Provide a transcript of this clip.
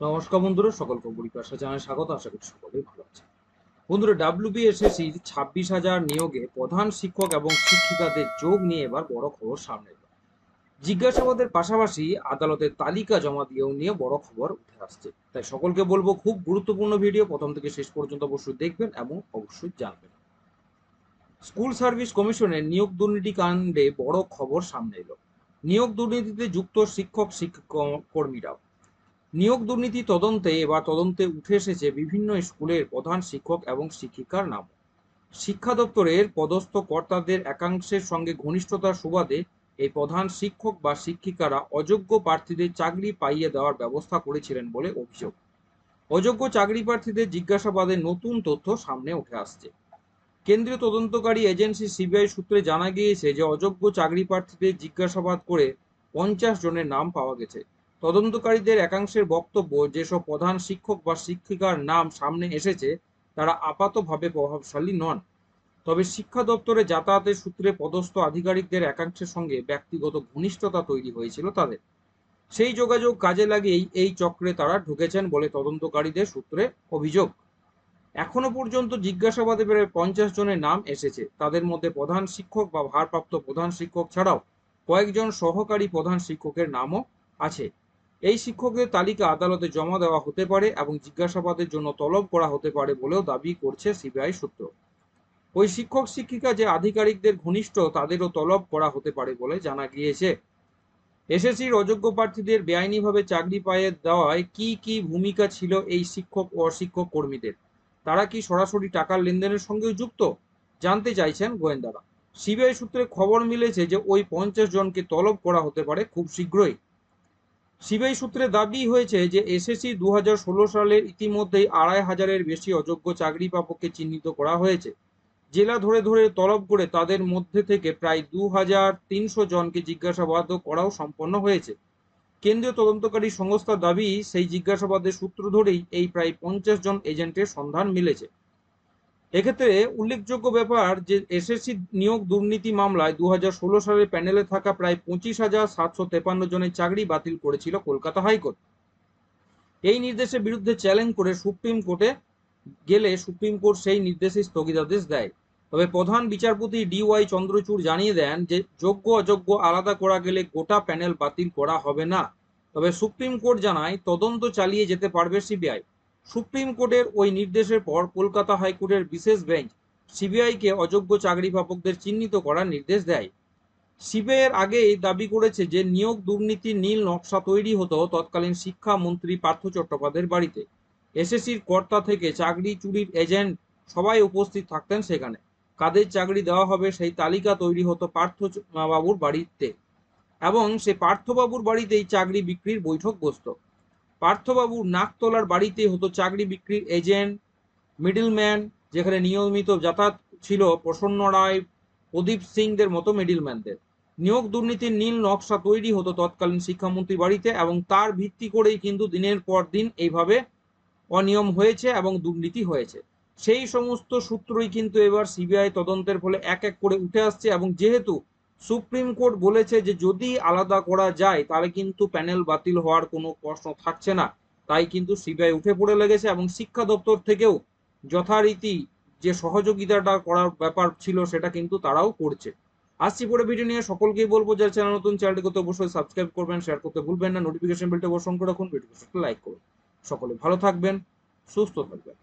নমস্কার বন্ধুরা, সকলকে পরিপাশা জানাই স্বাগত। আশা করি সকলেই ভালো আছে। বন্ধুরা, ডাব্লিউবিএসএসসির 26,000 নিয়োগে প্রধান শিক্ষক এবং শিক্ষিকাদের যোগ নিয়ে এবার বড় খবর সামনে এলো। জিজ্ঞাসাবাদের পাশাপাশি আদালতের তালিকা জমা দিয়েও নিয়ে বড় খবর উঠে আসছে। তাই সকলকে বলবো, খুব গুরুত্বপূর্ণ ভিডিও, প্রথম থেকে শেষ পর্যন্ত অবশ্যই দেখবেন এবং অবশ্যই জানবেন। স্কুল সার্ভিস কমিশনের নিয়োগ দুর্নীতি কাণ্ডে বড় খবর সামনে এলো। নিয়োগ দুর্নীতিতে যুক্ত শিক্ষক কর্মীরাও। নিয়োগ দুর্নীতি তদন্তে এবার তদন্তে উঠে এসেছে বিভিন্ন স্কুলের প্রধান শিক্ষক এবং শিক্ষিকার নাম। শিক্ষা দপ্তরের পদস্থ কর্তাদের একাংশের সঙ্গে ঘনিষ্ঠতার সুবাদে এই প্রধান শিক্ষক বা শিক্ষিকারা অযোগ্য প্রার্থীদের চাকরি পাইয়ে দেওয়ার ব্যবস্থা করেছিলেন বলে অভিযোগ। অযোগ্য চাকরি প্রার্থীদের জিজ্ঞাসাবাদে নতুন তথ্য সামনে উঠে আসছে। কেন্দ্রীয় তদন্তকারী এজেন্সি সিবিআই সূত্রে জানা গিয়েছে যে অযোগ্য চাকরি প্রার্থীদের জিজ্ঞাসাবাদ করে 50 জনের নাম পাওয়া গেছে। তদন্তকারীদের একাংশের বক্তব্য, যেসব প্রধান শিক্ষক বা শিক্ষিকার নাম সামনে এসেছে তারা আপাতভাবে প্রভাবশালী নন, তবে শিক্ষা দপ্তরে যাতায়াতের সূত্রে পদস্থ আধিকারিকদের একাংশের সঙ্গে ব্যক্তিগত ঘনিষ্ঠতা তৈরি হয়েছিল তাদের। সেই যোগাযোগ কাজে লাগিয়েই এই চক্রে তারা ঢুকেছেন বলে তদন্তকারীদের সূত্রে অভিযোগ। এখনো পর্যন্ত জিজ্ঞাসাবাদে প্রায় 50 জনের নাম এসেছে। তাদের মধ্যে প্রধান শিক্ষক বা ভারপ্রাপ্ত প্রধান শিক্ষক ছাড়াও কয়েকজন সহকারী প্রধান শিক্ষকের নামও আছে। এই শিক্ষকদের তালিকা আদালতে জমা দেওয়া হতে পারে এবং জিজ্ঞাসাবাদের জন্য তলব করা হতে পারে বলেও দাবি করছে সিবিআই সূত্র। ওই শিক্ষক শিক্ষিকা যে আধিকারিকদের ঘনিষ্ঠ তাদেরও তলব করা হতে পারে বলে জানা গিয়েছে। এসএসসির অযোগ্য প্রার্থীদের বেআইনিভাবে চাকরি পাইয়ে দেওয়ায় কি কি ভূমিকা ছিল এই শিক্ষক ও অশিক্ষক কর্মীদের? তারা কি সরাসরি টাকার লেনদেনের সঙ্গেও যুক্ত? জানতে চাইছেন গোয়েন্দারা। সিবিআই সূত্রে খবর মিলেছে যে ওই 50 জনকে তলব করা হতে পারে খুব শীঘ্রই। সিবিআই সূত্রে দাবি হয়েছে যে এসএসসি 2016 সালের ইতিমধ্যেই 2,500-এর বেশি অযোগ্য চাকরি প্রাপককে চিহ্নিত করা হয়েছে। জেলা ধরে ধরে তলব করে তাদের মধ্যে থেকে প্রায় 2,300 জনকে জিজ্ঞাসাবাদ করাও সম্পন্ন হয়েছে। কেন্দ্রীয় তদন্তকারী সংস্থার দাবি, সেই জিজ্ঞাসাবাদের সূত্র ধরেই এই প্রায় 50 জন এজেন্টের সন্ধান মিলেছে। এক্ষেত্রে উল্লেখযোগ্য ব্যাপার যে এসএসসি নিয়োগ দুর্নীতি মামলায় 2016 সালের প্যানেলে থাকা প্রায় 25,753 জনের চাকরি বাতিল করেছিল কলকাতা হাইকোর্ট। এই নির্দেশের বিরুদ্ধে চ্যালেঞ্জ করে সুপ্রিম কোর্টে গেলে সুপ্রিম কোর্ট সেই নির্দেশে স্থগিতাদেশ দেয়। তবে প্রধান বিচারপতি DY চন্দ্রচূড় জানিয়ে দেন যে যোগ্য অযোগ্য আলাদা করা গেলে গোটা প্যানেল বাতিল করা হবে না। তবে সুপ্রিম কোর্ট জানায় তদন্ত চালিয়ে যেতে পারবে সিবিআই। সুপ্রিম কোর্টের ওই নির্দেশের পর কলকাতা হাইকোর্টের বিশেষ বেঞ্চ সিবিআইকে অযোগ্য চাকরি প্রাপকদের চিহ্নিত করার নির্দেশ দেয়। সিবিআইয়ের আগেই দাবি করেছে যে নিয়োগ দুর্নীতির নীল নকশা তৈরি হতো তৎকালীন শিক্ষামন্ত্রী পার্থ চট্টোপাধ্যায়ের বাড়িতে। এসএসসির কর্তা থেকে চাকরি চুরির এজেন্ট সবাই উপস্থিত থাকতেন সেখানে। কাদের চাকরি দেওয়া হবে সেই তালিকা তৈরি হতো পার্থ বাবুর বাড়িতে, এবং সে পার্থবাবুর বাড়িতেই চাকরি বিক্রির বৈঠক বসত। পার্থবাবুর নাকতলার বাড়িতেই হতো চাকরি বিক্রির এজেন্ট, মিডলম্যান, যেখানে নিয়মিত যাতায়াত ছিল প্রসন্ন রায়, প্রদীপ সিংদের মতো মিডলম্যানদের। নিয়োগ দুর্নীতির নীল নকশা তৈরি হতো তৎকালীন শিক্ষামন্ত্রী বাড়িতে, এবং তার ভিত্তি করেই কিন্তু দিনের পর দিন এইভাবে অনিয়ম হয়েছে এবং দুর্নীতি হয়েছে। সেই সমস্ত সূত্রই কিন্তু এবার সিবিআই তদন্তের ফলে এক এক করে উঠে আসছে, এবং যেহেতু সুপ্রিম কোর্ট বলেছে যে যদি আলাদা করা যায় তাহলে কিন্তু প্যানেল বাতিল হওয়ার কোনো প্রশ্ন থাকছে না, তাই কিন্তু সিবিআই উঠে পড়ে লেগেছে এবং শিক্ষা দপ্তর থেকেও যথারীতি যে সহযোগিতাটা করার ব্যাপার ছিল সেটা কিন্তু তারাও করছে। আসছি পরে ভিডিও নিয়ে। সকলকেই বলবো যারা চ্যানেল নতুন, চ্যানেলটি করতে অবশ্যই সাবস্ক্রাইব করবেন, শেয়ার করতে ভুলবেন না, নোটিফিকেশন বেলটা অবশ্যই অন করে রাখুন, ভিডিওটি লাইক করুন। সকলে ভালো থাকবেন, সুস্থ থাকবেন।